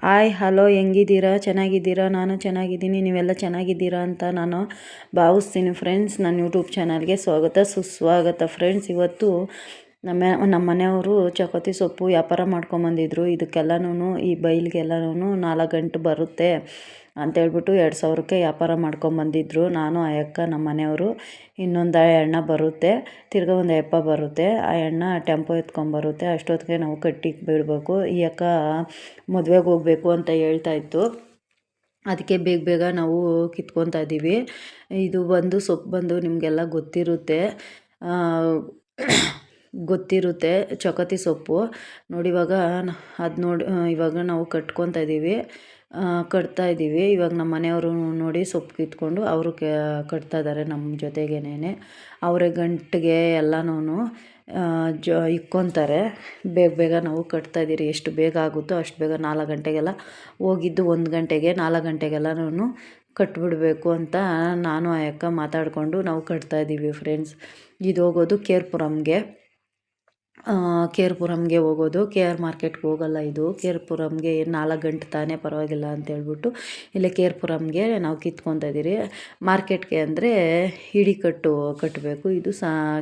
Hi hello ಹೆಂಗಿದ್ದೀರಾ? ಚೆನ್ನಾಗಿದ್ದೀರಾ? ನಾನು ಚೆನ್ನಾಗಿದ್ದೀನಿ. ನೀವೆಲ್ಲ ಚೆನ್ನಾಗಿದ್ದೀರಾ ಅಂತ ನಾನು ಭಾವಿಸ್ತೀನಿ ಫ್ರೆಂಡ್ಸ್. ನನ್ನ ಯೂಟ್ಯೂಬ್ ಚಾನಲ್ಗೆ ಸ್ವಾಗತ ಸುಸ್ವಾಗತ ಫ್ರೆಂಡ್ಸ್. ಇವತ್ತು ನಮ್ಮ ಮನೆಯವರು ಚಪಾತಿ ಸೊಪ್ಪು ವ್ಯಾಪಾರ ಮಾಡ್ಕೊಂಬಂದಿದ್ರು. ಇದಕ್ಕೆಲ್ಲನೂ ಈ ಬೈಲ್ಗೆಲ್ಲನೂ 4 ಗಂಟೆ ಬರುತ್ತೆ ಅಂತೇಳ್ಬಿಟ್ಟು 2000ಕ್ಕೆ ವ್ಯಾಪಾರ ಮಾಡ್ಕೊಂಬಂದಿದ್ರು. ನಾನು ಆ ಅಕ್ಕ ನಮ್ಮ ಮನೆಯವರು ಇನ್ನೊಂದು ಎಣ್ಣೆ ಬರುತ್ತೆ, ತಿರ್ಗಾ ಒಂದು ಎಪ್ಪ ಬರುತ್ತೆ. ಆ ಎಣ್ಣೆ ಟೆಂಪೋ ಎತ್ಕೊಂಬರುತ್ತೆ. ಅಷ್ಟೊತ್ತಿಗೆ ನಾವು ಕಟ್ಟಿಗೆ ಬಿಡಬೇಕು. ಈ ಅಕ್ಕ ಮದುವೆಗೆ ಹೋಗಬೇಕು ಅಂತ ಹೇಳ್ತಾಯಿತ್ತು. ಅದಕ್ಕೆ ಬೇಗ ಬೇಗ ನಾವು ಕಿತ್ಕೊತಾ ಇದ್ದೀವಿ. ಇದು ಬಂದು ಸೊಪ್ಪು ಬಂದು ನಿಮಗೆಲ್ಲ ಗೊತ್ತಿರುತ್ತೆ ಚಪಾತಿ ಸೊಪ್ಪು ನೋಡಿ. ಇವಾಗ ನಾವು ಕಟ್ಕೊತಾ ಇದ್ದೀವಿ, ಕಟ್ತಾ ಇದ್ದೀವಿ. ಇವಾಗ ನಮ್ಮ ಮನೆಯವರು ನೋಡಿ ಸೊಪ್ಪು ಕಿತ್ಕೊಂಡು ಅವರು ಕಟ್ತಾ ಇದ್ದಾರೆ ನಮ್ಮ ಜೊತೆಗೇನೆ. ಅವರೇ ಗಂಟಿಗೆ ಎಲ್ಲನೂ ಇಕ್ಕೊತಾರೆ. ಬೇಗ ಬೇಗ ನಾವು ಕಟ್ತಾಯಿದ್ದೀರಿ. ಎಷ್ಟು ಬೇಗ ಆಗುತ್ತೋ ಅಷ್ಟು ಬೇಗ 4 ಗಂಟೆಗೆಲ್ಲ ಹೋಗಿದ್ದು 1 ಗಂಟೆಗೆ 4 ಗಂಟೆಗೆಲ್ಲನೂ ಕಟ್ಬಿಡಬೇಕು ಅಂತ ನಾನು ಆ ಅಕ್ಕ ಮಾತಾಡಿಕೊಂಡು ನಾವು ಕಟ್ತಾಯಿದ್ದೀವಿ ಫ್ರೆಂಡ್ಸ್. ಇದು ಹೋಗೋದು ಕೇರ್ಪುರಮ್ಗೆ ಹೋಗೋದು. KR ಮಾರ್ಕೆಟ್ಗೆ ಹೋಗಲ್ಲ. ಇದು ಕೇರ್ಪುರಮ್ಗೆ 4 ಗಂಟೆ ತಾನೇ ಪರವಾಗಿಲ್ಲ ಅಂತೇಳ್ಬಿಟ್ಟು ಇಲ್ಲೇ ಕೇರ್ಪುರಮ್ಗೆ ನಾವು ಕಿತ್ಕೊತಾ ಇದ್ದೀರಿ. ಮಾರ್ಕೆಟ್ಗೆ ಅಂದರೆ ಹಿಡಿ ಕಟ್ಟಬೇಕು. ಇದು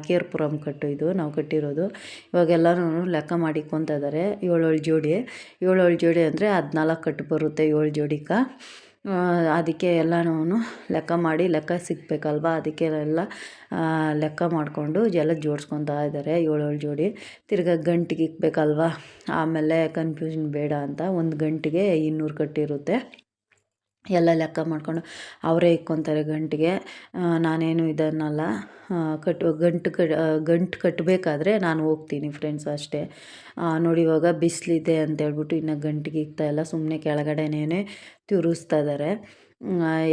ಕೇರ್ಪುರಮ್ ಕಟ್ಟು ಇದು ನಾವು ಕಟ್ಟಿರೋದು. ಇವಾಗೆಲ್ಲನೂ ಲೆಕ್ಕ ಮಾಡಿಕೊತಾ ಇದ್ದಾರೆ. 7 ಜೋಡಿ ಅಂದರೆ 14 ಕಟ್ಟು ಬರುತ್ತೆ 7 ಜೋಡಿಗೆ. ಅದಕ್ಕೆ ಎಲ್ಲನೂ ಲೆಕ್ಕ ಸಿಗಬೇಕಲ್ವ, ಅದಕ್ಕೆ ಎಲ್ಲ ಲೆಕ್ಕ ಮಾಡಿಕೊಂಡು ಎಲ್ಲ ಜೋಡಿಸ್ಕೊತಾ ಇದ್ದಾರೆ 7 ಜೋಡಿ. ತಿರ್ಗಾ ಗಂಟಿಗೆ ಇಕ್ಬೇಕಲ್ವ, ಆಮೇಲೆ ಕನ್ಫ್ಯೂಷನ್ ಬೇಡ ಅಂತ 1 ಗಂಟಿಗೆ 200 ಕಟ್ಟಿರುತ್ತೆ. ಎಲ್ಲ ಲೆಕ್ಕ ಮಾಡಿಕೊಂಡು ಅವರೇ ಇಕ್ಕೊತಾರೆ ಗಂಟಿಗೆ. ನಾನೇನು ಇದನ್ನಲ್ಲ ಗಂಟು ಕಟ್ಟಬೇಕಾದ್ರೆ ನಾನು ಹೋಗ್ತೀನಿ ಫ್ರೆಂಡ್ಸ್ ಅಷ್ಟೇ. ನೋಡಿ ಇವಾಗ ಬಿಸಿಲಿದೆ ಅಂತೇಳ್ಬಿಟ್ಟು ಇನ್ನು ಗಂಟಿಗೆ ಇಕ್ತಾಯಿಲ್ಲ, ಸುಮ್ಮನೆ ಕೆಳಗಡೆನೇ ತಿರುಗಿಸ್ತಾ ಇದ್ದಾರೆ.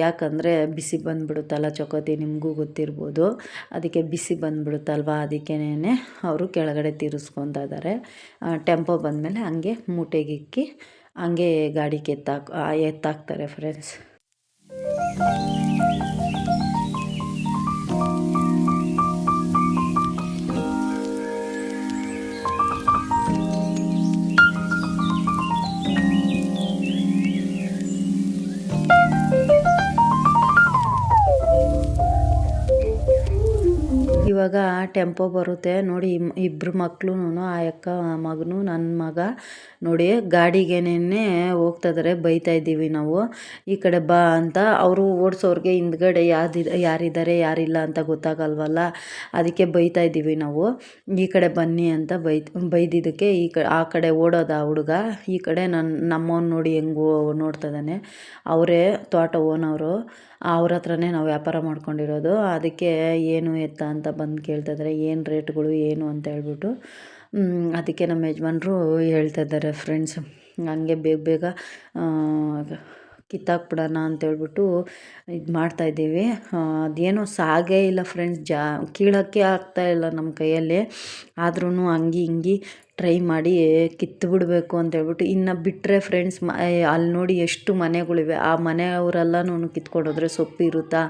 ಯಾಕಂದರೆ ಬಿಸಿ ಬಂದುಬಿಡುತ್ತಲ್ಲ ಚಪಾತಿ, ನಿಮಗೂ ಗೊತ್ತಿರ್ಬೋದು. ಅದಕ್ಕೆ ಬಿಸಿ ಬಂದುಬಿಡುತ್ತಲ್ವ, ಅದಕ್ಕೇನೆ ಅವರು ಕೆಳಗಡೆ ತಿರುಗಿಸ್ಕೊತಾ ಇದ್ದಾರೆ. ಟೆಂಪೋ ಬಂದಮೇಲೆ ಹಂಗೆ ಮೂಟೆಗೆ ಇಕ್ಕಿ ಹಂಗೆ ಗಾಡಿಗೆ ಎತ್ತಾಕ್ತಾರೆ ಫ್ರೆಂಡ್ಸ್. ಇವಾಗ ಟೆಂಪೋ ಬರುತ್ತೆ ನೋಡಿ. ಇಬ್ಬರು ಮಕ್ಕಳು, ಆ ಅಕ್ಕ ಮಗನು ನನ್ನ ಮಗ ನೋಡಿ ಗಾಡಿಗೇನೆ ಹೋಗ್ತಾ ಇದ್ದಾರೆ. ಬೈತಾ ಇದ್ದೀವಿ ನಾವು ಈ ಕಡೆ ಬಾ ಅಂತ. ಅವರು ಓಡಿಸೋರಿಗೆ ಹಿಂದ್ಗಡೆ ಯಾರಿದ್ದಾರೆ ಯಾರಿಲ್ಲ ಅಂತ ಗೊತ್ತಾಗಲ್ವಲ್ಲ, ಅದಕ್ಕೆ ಬೈತಾ ಇದ್ದೀವಿ ನಾವು. ಈ ಕಡೆ ಬನ್ನಿ ಅಂತ ಬೈದಿದ್ದಕ್ಕೆ ಆ ಕಡೆ ಓಡೋದ ಹುಡುಗ. ಈ ಕಡೆ ನಮ್ಮವ್ನು ನೋಡಿ ಹೆಂಗು ನೋಡ್ತಾ ಇದ್ದಾನೆ. ಅವರೇ ತೋಟ ಓನವರು, ಅವ್ರ ಹತ್ರನೇ ನಾವು ವ್ಯಾಪಾರ ಮಾಡ್ಕೊಂಡಿರೋದು. ಅದಕ್ಕೆ ಏನು ಎತ್ತ ಅಂತ ಬಂದು ಕೇಳ್ತಾ ಇದ್ದಾರೆ, ಏನು ರೇಟ್ಗಳು ಏನು ಅಂತ ಹೇಳ್ಬಿಟ್ಟು. ಅದಕ್ಕೆ ನಮ್ಮ ಯಜಮಾನ್ರು ಹೇಳ್ತಾ ಇದ್ದಾರೆ ಫ್ರೆಂಡ್ಸ್. ಹಂಗೆ ಬೇಗ ಬೇಗ ಕಿತ್ತಾಕ್ಬಿಡೋಣ ಅಂತೇಳ್ಬಿಟ್ಟು ಇದು ಮಾಡ್ತಾಯಿದ್ದೀವಿ. ಅದೇನೋ ಸಾಗೇ ಇಲ್ಲ ಫ್ರೆಂಡ್ಸ್, ಕೀಳೋಕ್ಕೆ ಆಗ್ತಾಯಿಲ್ಲ ನಮ್ಮ ಕೈಯಲ್ಲಿ. ಆದ್ರೂ ಹಿಂಗೆ ಟ್ರೈ ಮಾಡಿ ಕಿತ್ತುಬಿಡ್ಬೇಕು ಅಂತೇಳ್ಬಿಟ್ಟು ಇನ್ನು ಬಿಟ್ಟರೆ ಫ್ರೆಂಡ್ಸ್, ಅಲ್ಲಿ ನೋಡಿ ಎಷ್ಟು ಮನೆಗಳಿವೆ. ಆ ಮನೆಯವರೆಲ್ಲನೂ ಕಿತ್ಕೊಂಡೋದ್ರೆ ಸೊಪ್ಪು ಇರುತ್ತಾ,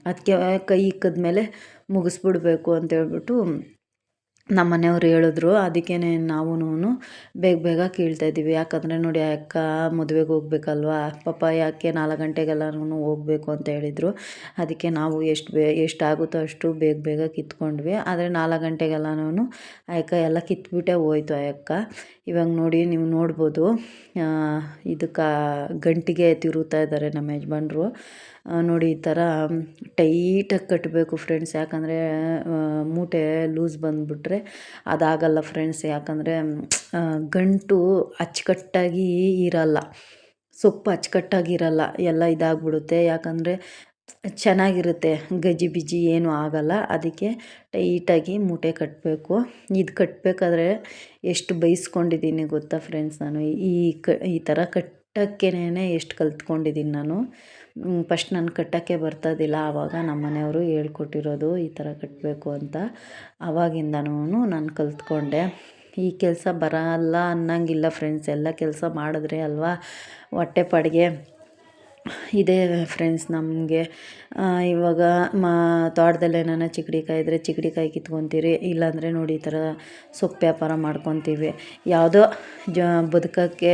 ಅದಕ್ಕೆ ಕೈ ಇಕ್ಕಿದ್ಮೇಲೆ ಮುಗಿಸ್ಬಿಡ್ಬೇಕು ಅಂತೇಳ್ಬಿಟ್ಟು ನಮ್ಮ ಮನೆಯವ್ರು ಹೇಳಿದ್ರು. ಅದಕ್ಕೇ ನಾವು ಬೇಗ ಬೇಗ ಕೀಳ್ತಾಯಿದ್ದೀವಿ. ಯಾಕಂದರೆ ನೋಡಿ ಆ ಅಕ್ಕ ಮದುವೆಗೆ ಹೋಗ್ಬೇಕಲ್ವ ಪಾಪ, ಯಾಕೆ 4 ಗಂಟೆಗೆಲ್ಲನೂ ಹೋಗಬೇಕು ಅಂತ ಹೇಳಿದರು. ಅದಕ್ಕೆ ನಾವು ಎಷ್ಟಾಗುತ್ತೋ ಅಷ್ಟು ಬೇಗ ಬೇಗ ಕಿತ್ಕೊಂಡ್ವಿ. ಆದರೆ 4 ಗಂಟೆಗೆಲ್ಲನೂ ಆ ಅಕ್ಕ ಎಲ್ಲ ಕಿತ್ಬಿಟ್ಟೆ ಹೋಯ್ತು ಆ ಅಕ್ಕ. ಇವಾಗ ನೋಡಿ ನೀವು ನೋಡ್ಬೋದು, ಇದಕ್ಕೆ ಗಂಟಿಗೆ ತಿರುಗ್ತಾ ಇದ್ದಾರೆ ನಮ್ಮ ಯಜಮಾನ್ರು. ನೋಡಿ ಈ ಥರ ಟೈಟಾಗಿ ಕಟ್ಟಬೇಕು ಫ್ರೆಂಡ್ಸ್. ಯಾಕಂದರೆ ಮೂಟೆ ಲೂಸ್ ಬಂದುಬಿಟ್ರೆ ಅದಾಗಲ್ಲ ಫ್ರೆಂಡ್ಸ್. ಯಾಕಂದರೆ ಗಂಟು ಅಚ್ಚುಕಟ್ಟಾಗಿ ಇರಲ್ಲ, ಸೊಪ್ಪು ಅಚ್ಚುಕಟ್ಟಾಗಿರಲ್ಲ, ಎಲ್ಲ ಇದಾಗ್ಬಿಡುತ್ತೆ. ಯಾಕಂದರೆ ಚೆನ್ನಾಗಿರುತ್ತೆ, ಗಜಿಬಿಜಿ ಏನೂ ಆಗಲ್ಲ. ಅದಕ್ಕೆ ಟೈಟಾಗಿ ಮೂಟೆ ಕಟ್ಟಬೇಕು. ಇದು ಕಟ್ಟಬೇಕಾದ್ರೆ ಎಷ್ಟು ಬೈಸ್ಕೊಂಡಿದ್ದೀನಿ ಗೊತ್ತಾ ಫ್ರೆಂಡ್ಸ್. ನಾನು ಈ ಥರ ಕಟ್ಟೋಕ್ಕೇನೆ ಎಷ್ಟು ಕಲ್ತ್ಕೊಂಡಿದ್ದೀನಿ ನಾನು. ಫಸ್ಟ್ ನಾನು ಕಟ್ಟೋಕ್ಕೆ ಬರ್ತಾಯಿದ್ದಿಲ್ಲ, ಆವಾಗ ನಮ್ಮ ಮನೆಯವರು ಹೇಳ್ಕೊಟ್ಟಿರೋದು ಈ ಥರ ಕಟ್ಟಬೇಕು ಅಂತ. ಆವಾಗಿಂದನೂ ನಾನು ಕಲ್ತ್ಕೊಂಡೆ. ಈ ಕೆಲಸ ಬರಲ್ಲ ಅನ್ನಂಗಿಲ್ಲ ಫ್ರೆಂಡ್ಸ್, ಎಲ್ಲ ಕೆಲಸ ಮಾಡಿದ್ರೆ ಅಲ್ವಾ ಹೊಟ್ಟೆ ಪಾಡಿಗೆ ಇದೆ ಫ್ರೆಂಡ್ಸ್ ನಮಗೆ. ಇವಾಗ ತೋಟದಲ್ಲಿ ಏನಾನ ಚಿಕ್ಕಡಿಕಾಯಿ ಇದ್ದರೆ ಚಿಕ್ಕಡಿಕಾಯಿ ಕಿತ್ಕೊತೀರಿ, ಇಲ್ಲಾಂದರೆ ನೋಡಿ ಈ ಥರ ಸೊಪ್ಪು ವ್ಯಾಪಾರ ಮಾಡ್ಕೊತೀವಿ. ಯಾವುದೋ ಬದುಕೋಕ್ಕೆ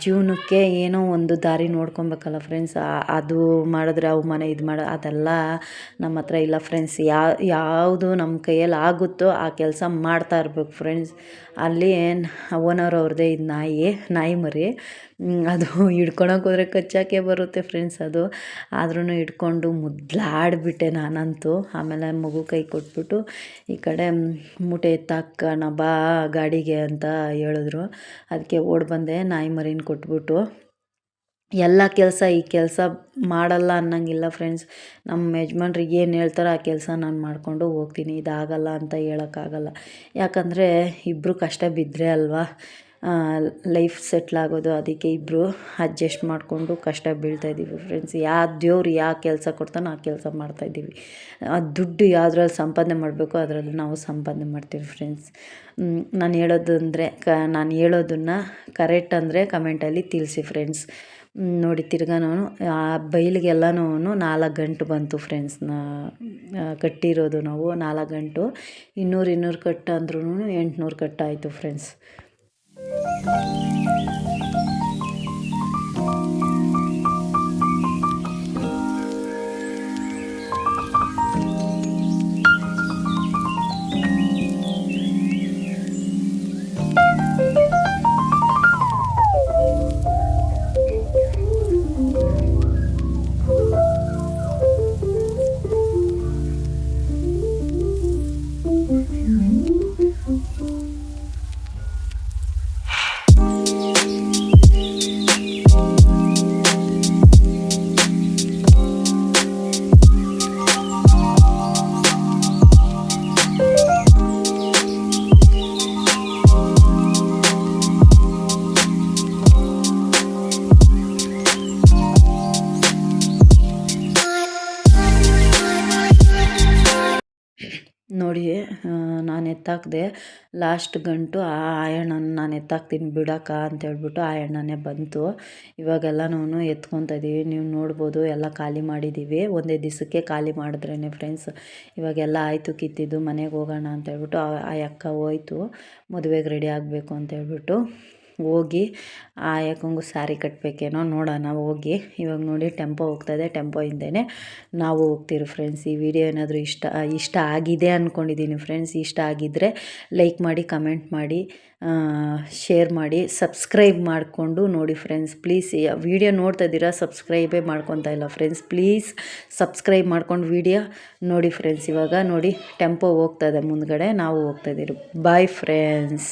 ಜೀವನಕ್ಕೆ ಏನೋ ಒಂದು ದಾರಿ ನೋಡ್ಕೊಬೇಕಲ್ಲ ಫ್ರೆಂಡ್ಸ್. ಅದು ಮಾಡಿದ್ರೆ ಅವು ಮನೆ ಇದು ಅದೆಲ್ಲ ನಮ್ಮ ಹತ್ರ ಇಲ್ಲ ಫ್ರೆಂಡ್ಸ್. ಯಾವುದು ನಮ್ಮ ಕೈಯಲ್ಲಿ ಆಗುತ್ತೋ ಆ ಕೆಲಸ ಮಾಡ್ತಾ ಇರ್ಬೇಕು ಫ್ರೆಂಡ್ಸ್. ಅಲ್ಲಿ ಓನರ್ ಅವ್ರದ್ದೇ ಇದು ನಾಯಿ ಮರಿ. ಅದು ಹಿಡ್ಕೊಳಕ್ಕೆ ಹೋದರೆ ಕಚ್ಚಾಕೆ ಬರುತ್ತೆ ಫ್ರೆಂಡ್ಸ್ ಅದು. ಆದ್ರೂ ಹಿಡ್ಕೊಂಡು ಮುದ್ಲಾಡಿಬಿಟ್ಟೆ ನಾನಂತೂ. ಆಮೇಲೆ ಮಗು ಕೈ ಕೊಟ್ಬಿಟ್ಟು ಈ ಕಡೆ ಮೂಟೆ ಎತ್ತಾಕೋಣ ಬಾ ಗಾಡಿಗೆ ಅಂತ ಹೇಳಿದ್ರು. ಅದಕ್ಕೆ ಓಡಿ ಬಂದೆ ನಾಯಿ ಮರಿನ ಕೊಟ್ಬಿಟ್ಟು. ಎಲ್ಲ ಕೆಲಸ ಈ ಕೆಲಸ ಮಾಡಲ್ಲ ಅನ್ನೋಂಗಿಲ್ಲ ಫ್ರೆಂಡ್ಸ್. ನಮ್ಮ ಯಜಮಾನ್ರಿಗೆ ಏನು ಹೇಳ್ತಾರೋ ಆ ಕೆಲಸ ನಾನು ಮಾಡಿಕೊಂಡು ಹೋಗ್ತೀನಿ. ಇದಾಗಲ್ಲ ಅಂತ ಹೇಳೋಕ್ಕಾಗಲ್ಲ. ಯಾಕಂದರೆ ಇಬ್ಬರು ಕಷ್ಟ ಬಿದ್ದರೆ ಅಲ್ವಾ ಲೈಫ್ ಸೆಟ್ಲಾಗೋದು. ಅದಕ್ಕೆ ಇಬ್ಬರು ಅಡ್ಜಸ್ಟ್ ಮಾಡಿಕೊಂಡು ಕಷ್ಟ ಬೀಳ್ತಾಯಿದ್ದೀವಿ ಫ್ರೆಂಡ್ಸ್. ದೇವ್ರು ಯಾವ ಕೆಲಸ ಕೊಡ್ತಾನೋ ಆ ಕೆಲಸ ಮಾಡ್ತಾಯಿದ್ದೀವಿ. ದುಡ್ಡು ಯಾವುದ್ರಲ್ಲಿ ಸಂಪಾದನೆ ಮಾಡಬೇಕು ಅದರಲ್ಲಿ ನಾವು ಸಂಪಾದನೆ ಮಾಡ್ತೀವಿ ಫ್ರೆಂಡ್ಸ್. ನಾನು ಹೇಳೋದನ್ನು ಕರೆಕ್ಟ್ ಅಂದರೆ ಕಮೆಂಟಲ್ಲಿ ತಿಳಿಸಿ ಫ್ರೆಂಡ್ಸ್. ನೋಡಿ ತಿರ್ಗಾನು ಆ ಬೈಲಿಗೆಲ್ಲನೂ 4 ಗಂಟು ಬಂತು ಫ್ರೆಂಡ್ಸ್. ಕಟ್ಟಿರೋದು ನಾವು 4 ಗಂಟು. 200 ಕಟ್ಟು ಅಂದ್ರೂ 800 ಕಟ್ಟಾಯಿತು ಫ್ರೆಂಡ್ಸ್. ನೋಡಿ ನಾನು ಎತ್ತಾಕಿದೆ ಲಾಸ್ಟ್ ಗಂಟು. ಆ ಆಯಣ್ಣನ ನಾನು ಎತ್ತಾಕ್ತೀನಿ ಬಿಡಕ್ಕ ಅಂತ ಹೇಳ್ಬಿಟ್ಟು ಆಯಣ್ಣನೇ ಬಂತು. ಇವಾಗೆಲ್ಲನೂ ಎತ್ಕೊತಾ ಇದ್ದೀವಿ. ನೀವು ನೋಡ್ಬೋದು ಎಲ್ಲ ಖಾಲಿ ಮಾಡಿದ್ದೀವಿ. ಒಂದೇ ದಿವಸಕ್ಕೆ ಖಾಲಿ ಮಾಡಿದ್ರೇ ಫ್ರೆಂಡ್ಸ್. ಇವಾಗೆಲ್ಲ ಆಯಿತು ಕಿತ್ತಿದ್ದು, ಮನೆಗೆ ಹೋಗೋಣ ಅಂತ ಹೇಳ್ಬಿಟ್ಟು ಆ ಅಕ್ಕ ಹೋಯ್ತು ಮದುವೆಗೆ ರೆಡಿ ಆಗಬೇಕು ಅಂತ ಹೇಳ್ಬಿಟ್ಟು. ಹೋಗಿ ಆ ಅಕ್ಕಂಗೂ ಸ್ಯಾರಿ ಕಟ್ಟಬೇಕೇನೋ ನೋಡೋಣ ಹೋಗಿ. ಇವಾಗ ನೋಡಿ ಟೆಂಪೋ ಹೋಗ್ತಾಯಿದೆ. ಟೆಂಪೋ ಹಿಂದೆಯೇ ನಾವು ಹೋಗ್ತೀವಿ ಫ್ರೆಂಡ್ಸ್. ಈ ವಿಡಿಯೋ ಏನಾದರೂ ಇಷ್ಟ ಆಗಿದೆ ಅಂದ್ಕೊಂಡಿದ್ದೀನಿ ಫ್ರೆಂಡ್ಸ್. ಇಷ್ಟ ಆಗಿದ್ದರೆ ಲೈಕ್ ಮಾಡಿ, ಕಮೆಂಟ್ ಮಾಡಿ, ಶೇರ್ ಮಾಡಿ, ಸಬ್ಸ್ಕ್ರೈಬ್ ಮಾಡಿಕೊಂಡು ನೋಡಿ ಫ್ರೆಂಡ್ಸ್. ಪ್ಲೀಸ್ ವಿಡಿಯೋ ನೋಡ್ತಾ ಇದ್ದೀರಾ, ಸಬ್ಸ್ಕ್ರೈಬೇ ಮಾಡ್ಕೊತಾ ಇಲ್ಲ ಫ್ರೆಂಡ್ಸ್. ಪ್ಲೀಸ್ ಸಬ್ಸ್ಕ್ರೈಬ್ ಮಾಡ್ಕೊಂಡು ವಿಡಿಯೋ ನೋಡಿ ಫ್ರೆಂಡ್ಸ್. ಇವಾಗ ನೋಡಿ ಟೆಂಪೋ ಹೋಗ್ತಾಯಿದೆ ಮುಂದ್ಗಡೆ, ನಾವು ಹೋಗ್ತಾಯಿದ್ದೀರಿ. Bye friends.